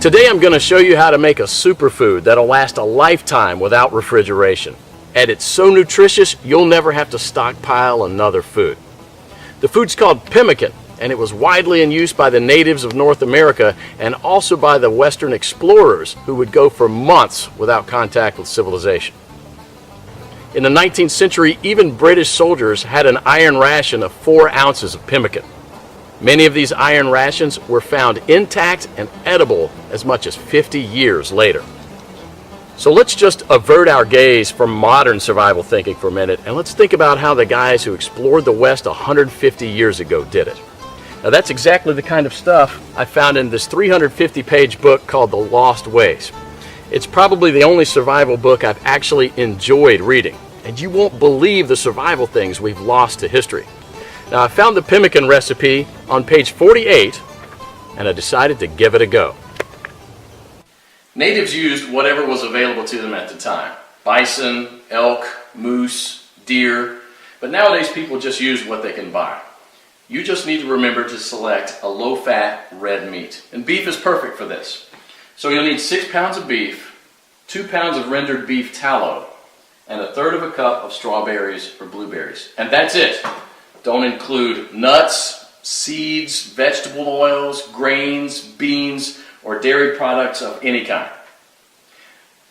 Today I'm going to show you how to make a superfood that'll last a lifetime without refrigeration. And it's so nutritious you'll never have to stockpile another food. The food's called pemmican, and it was widely in use by the natives of North America and also by the Western explorers who would go for months without contact with civilization. In the 19th century, even British soldiers had an iron ration of 4 ounces of pemmican. Many of these iron rations were found intact and edible as much as 50 years later. So let's just avert our gaze from modern survival thinking for a minute, and let's think about how the guys who explored the West 150 years ago did it. Now that's exactly the kind of stuff I found in this 350-page book called The Lost Ways. It's probably the only survival book I've actually enjoyed reading, and you won't believe the survival things we've lost to history. Now I found the pemmican recipe on page 48, and I decided to give it a go. Natives used whatever was available to them at the time. Bison, elk, moose, deer, but nowadays people just use what they can buy. You just need to remember to select a low-fat red meat, and beef is perfect for this. So you'll need 6 pounds of beef, 2 pounds of rendered beef tallow, and 1/3 cup of strawberries or blueberries. And that's it. Don't include nuts, seeds, vegetable oils, grains, beans, or dairy products of any kind.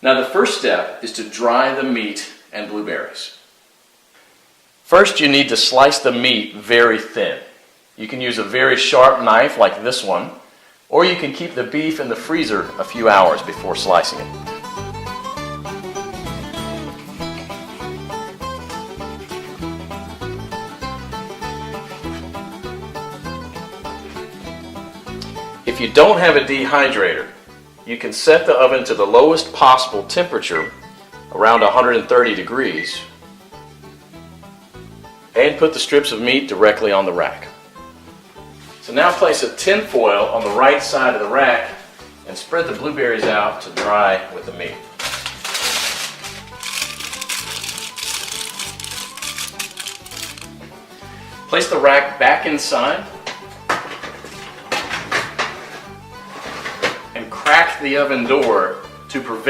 Now the first step is to dry the meat and blueberries. First you need to slice the meat very thin. You can use a very sharp knife like this one, or you can keep the beef in the freezer a few hours before slicing it. If you don't have a dehydrator, you can set the oven to the lowest possible temperature, around 130 degrees, and put the strips of meat directly on the rack. So now place a tin foil on the right side of the rack and spread the blueberries out to dry with the meat. Place the rack back inside and crack the oven door to prevent